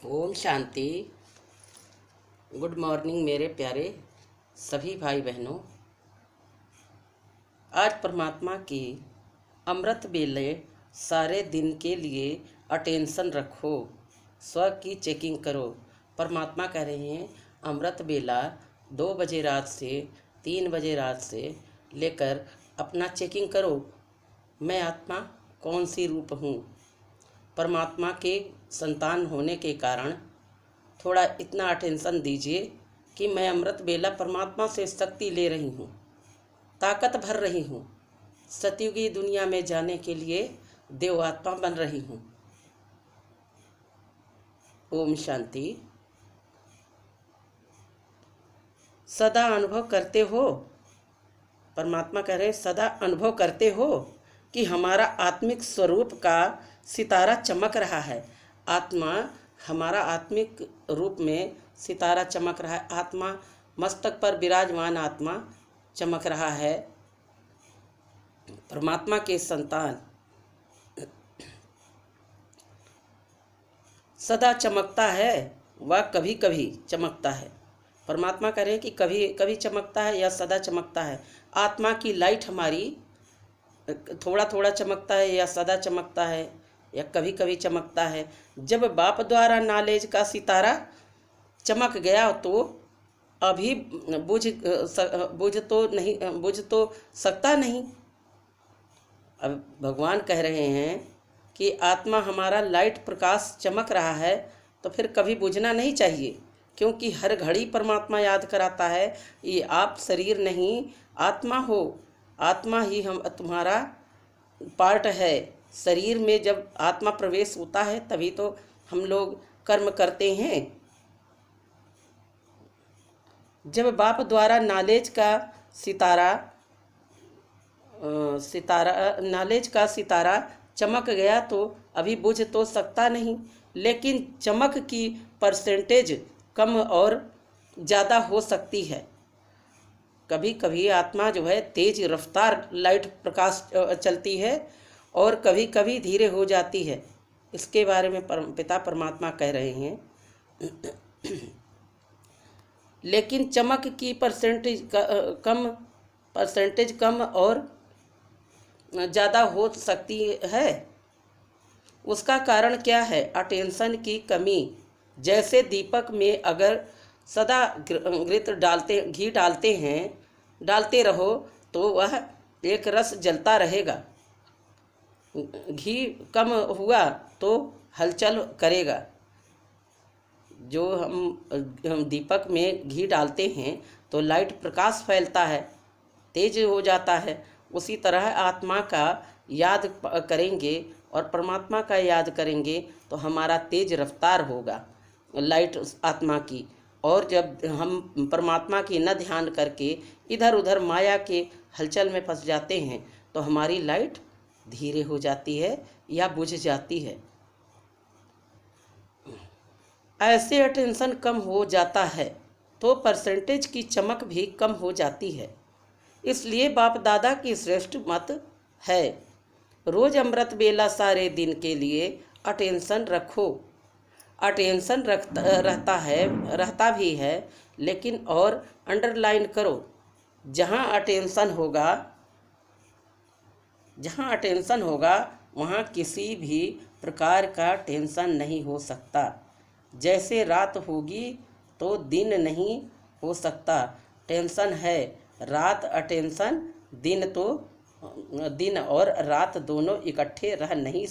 Om Shanti. Good morning मेरे प्यारे सभी भाई बहनों। आज परमात्मा की अमृत बेले सारे दिन के लिए अटेंशन रखो, स्व की चेकिंग करो। परमात्मा कह रहे हैं अमृत बेला 2 बजे रात से 3 बजे रात से लेकर अपना चेकिंग करो, मैं आत्मा कौन सी रूप हूँ। परमात्मा के संतान होने के कारण थोड़ा इतना अटेंशन दीजिए कि मैं अमृत बेला परमात्मा से शक्ति ले रही हूँ, ताकत भर रही हूँ, सतयुगी दुनिया में जाने के लिए देव आत्मा बन रही हूँ। ओम शांति। सदा अनुभव करते हो, परमात्मा कह रहे हैं सदा अनुभव करते हो कि हमारा आत्मिक स्वरूप का सितारा चमक रहा है। आत्मा हमारा आत्मिक रूप में सितारा चमक रहा है। आत्मा मस्तक पर विराजमान आत्मा चमक रहा है। परमात्मा के संतान सदा चमकता है, वह कभी कभी चमकता है। परमात्मा कह रहे हैं कि कभी कभी चमकता है या सदा चमकता है। आत्मा की लाइट हमारी थोड़ा थोड़ा चमकता है या सदा चमकता है या कभी कभी चमकता है। जब बाप द्वारा नॉलेज का सितारा चमक गया तो अभी बुझ तो सकता नहीं। अब भगवान कह रहे हैं कि आत्मा हमारा लाइट प्रकाश चमक रहा है तो फिर कभी बुझना नहीं चाहिए, क्योंकि हर घड़ी परमात्मा याद कराता है ये आप शरीर नहीं आत्मा हो। आत्मा ही हम तुम्हारा पार्ट है। शरीर में जब आत्मा प्रवेश होता है तभी तो हम लोग कर्म करते हैं। जब बाप द्वारा नॉलेज का सितारा चमक गया तो अभी बुझ तो सकता नहीं, लेकिन चमक की परसेंटेज कम और ज़्यादा हो सकती है। कभी कभी आत्मा जो है तेज रफ्तार लाइट प्रकाश चलती है और कभी कभी धीरे हो जाती है। इसके बारे में पिता परमात्मा कह रहे हैं लेकिन चमक की परसेंटेज कम और ज़्यादा हो सकती है। उसका कारण क्या है? अटेंशन की कमी। जैसे दीपक में अगर सदा घी डालते रहो तो वह एक रस जलता रहेगा। घी कम हुआ तो हलचल करेगा। जो हम दीपक में घी डालते हैं तो लाइट प्रकाश फैलता है, तेज हो जाता है। उसी तरह आत्मा का याद करेंगे और परमात्मा का याद करेंगे तो हमारा तेज रफ्तार होगा लाइट आत्मा की। और जब हम परमात्मा की न ध्यान करके इधर उधर माया के हलचल में फंस जाते हैं तो हमारी लाइट धीरे हो जाती है या बुझ जाती है। ऐसे अटेंशन कम हो जाता है तो परसेंटेज की चमक भी कम हो जाती है। इसलिए बाप दादा की श्रेष्ठ मत है, रोज अमृत बेला सारे दिन के लिए अटेंशन रखो। अटेंशन रहता भी है, लेकिन और अंडरलाइन करो, जहाँ अटेंशन होगा वहाँ किसी भी प्रकार का टेंशन नहीं हो सकता। जैसे रात होगी तो दिन नहीं हो सकता। टेंशन है रात, अटेंशन दिन, तो दिन और रात दोनों इकट्ठे रह नहीं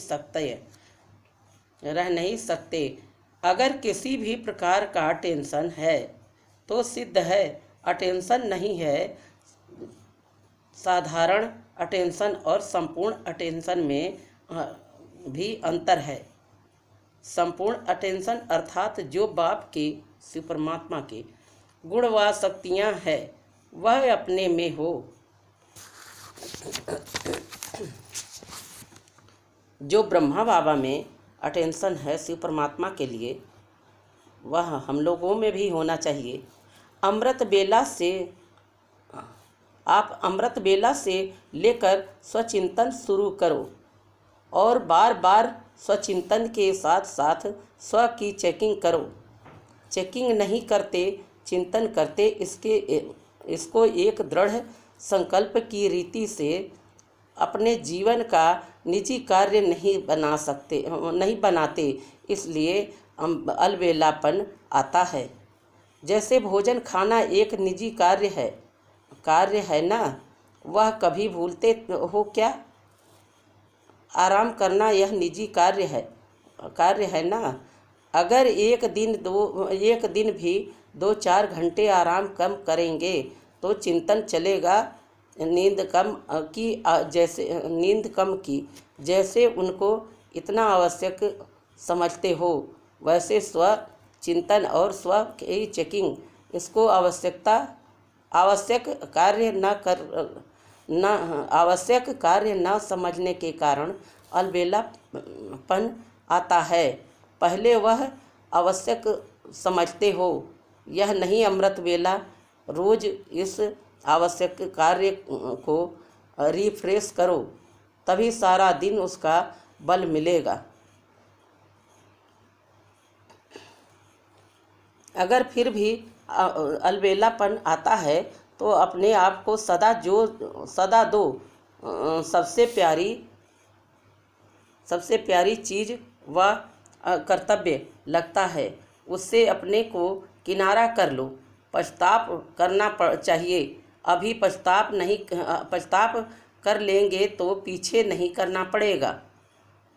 सकते। अगर किसी भी प्रकार का टेंशन है तो सिद्ध है अटेंशन नहीं है। साधारण अटेंशन और संपूर्ण अटेंशन में भी अंतर है। संपूर्ण अटेंशन अर्थात जो बाप के शिव परमात्मा के गुण व शक्तियाँ है वह अपने में हो। जो ब्रह्मा बाबा में अटेंशन है शिव परमात्मा के लिए, वह हम लोगों में भी होना चाहिए। आप अमृत बेला से लेकर स्वचिंतन शुरू करो और बार बार स्वचिंतन के साथ साथ स्व की चेकिंग करो। चेकिंग नहीं करते, चिंतन करते, इसको एक दृढ़ संकल्प की रीति से अपने जीवन का निजी कार्य नहीं बनाते, इसलिए अलबेलापन आता है। जैसे भोजन खाना एक निजी कार्य है ना, वह कभी भूलते हो क्या? आराम करना यह निजी कार्य है ना। अगर एक दिन भी 2-4 घंटे आराम कम करेंगे तो चिंतन चलेगा। नींद कम की जैसे उनको इतना आवश्यक समझते हो, वैसे स्व चिंतन और स्व की चेकिंग इसको आवश्यक कार्य न समझने के कारण अलबेलापन आता है। पहले वह आवश्यक समझते हो, यह नहीं अमृत वेला। रोज इस आवश्यक कार्य को रिफ्रेश करो, तभी सारा दिन उसका बल मिलेगा। अगर फिर भी अलबेलापन आता है तो अपने आप को सदा दो। सबसे प्यारी चीज़ व कर्तव्य लगता है, उससे अपने को किनारा कर लो। पश्चाताप करना चाहिए। अभी पश्चाताप कर लेंगे तो पीछे नहीं करना पड़ेगा।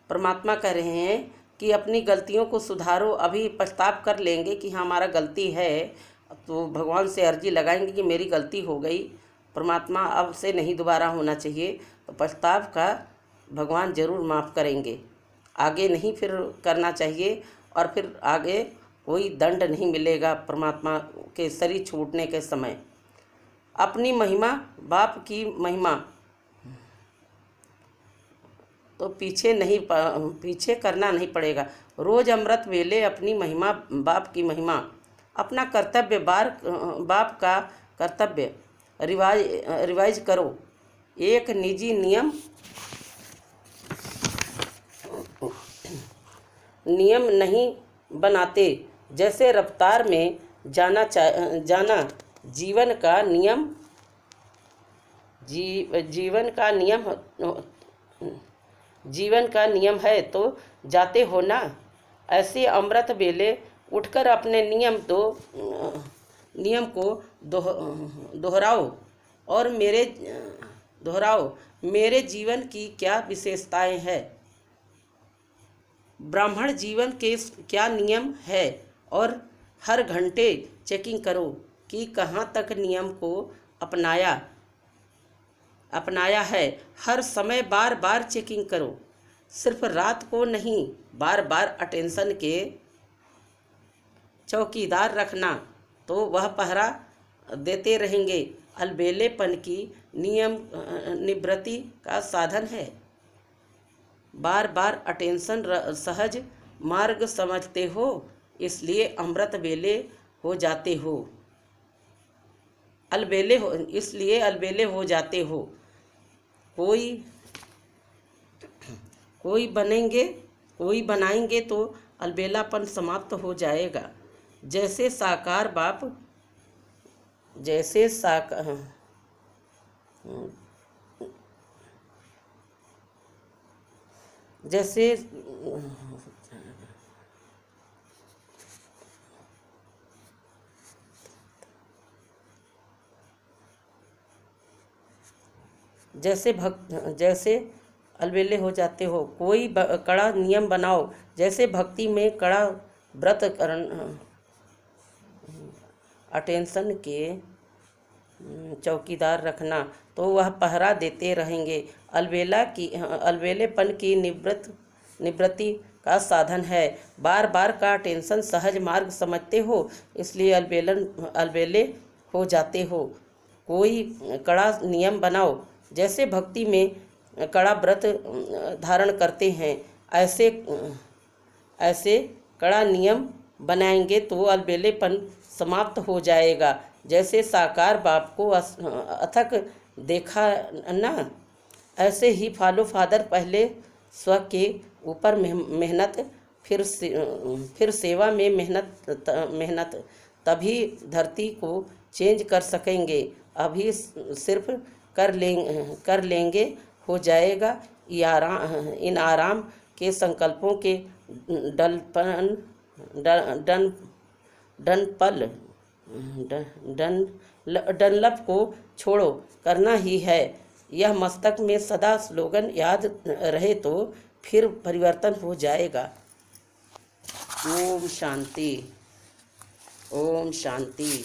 परमात्मा कह रहे हैं कि अपनी गलतियों को सुधारो। अभी पश्चाताप कर लेंगे कि हमारा गलती है, तो भगवान से अर्जी लगाएंगे कि मेरी गलती हो गई, परमात्मा अब से नहीं दोबारा होना चाहिए, तो पश्चाताप का भगवान ज़रूर माफ़ करेंगे। आगे नहीं फिर करना चाहिए, और फिर आगे कोई दंड नहीं मिलेगा परमात्मा के शरीर छूटने के समय। अपनी महिमा, बाप की महिमा तो पीछे करना नहीं पड़ेगा। रोज अमृत वेले अपनी महिमा, बाप की महिमा, अपना कर्तव्य, बाप का कर्तव्य रिवाइज करो। एक निजी नियम नहीं बनाते। जैसे रफ्तार में जाना जीवन का नियम है तो जाते हो ना। ऐसे अमृत वेले उठकर अपने नियम को दोहराओ और मेरे जीवन की क्या विशेषताएं हैं, ब्राह्मण जीवन के क्या नियम है, और हर घंटे चेकिंग करो कि कहाँ तक नियम को अपनाया है। हर समय बार बार चेकिंग करो, सिर्फ रात को नहीं, बार बार अटेंशन के चौकीदार रखना, तो वह पहरा देते रहेंगे। अलबेलेपन की निवृत्ति का साधन है। बार बार अटेंशन सहज मार्ग समझते हो, इसलिए अमृत वेले हो जाते हो। इसलिए अलबेले हो जाते हो। कोई बनाएंगे तो अलबेलापन समाप्त हो जाएगा। जैसे अलबेले हो जाते हो। कोई कड़ा नियम बनाओ, जैसे भक्ति में कड़ा व्रत करना, अटेंशन के चौकीदार रखना, तो वह पहरा देते रहेंगे। अलबेलेपन की निवृत्ति का साधन है। बार बार का अटेंशन सहज मार्ग समझते हो, इसलिए अलबेले हो जाते हो। कोई कड़ा नियम बनाओ, जैसे भक्ति में कड़ा व्रत धारण करते हैं, ऐसे कड़ा नियम बनाएंगे तो अलबेलेपन समाप्त हो जाएगा। जैसे साकार बाप को अथक देखा ना, ऐसे ही फॉलो फादर पहले स्व के ऊपर मेहनत, फिर सेवा में मेहनत, तभी धरती को चेंज कर सकेंगे। अभी सिर्फ कर लेंगे हो जाएगा। इन आराम के संकल्पों के डलपन डन डनपल डनलप को छोड़ो, करना ही है। यह मस्तक में सदा स्लोगन याद रहे तो फिर परिवर्तन हो जाएगा। ओम शांति, ओम शांति।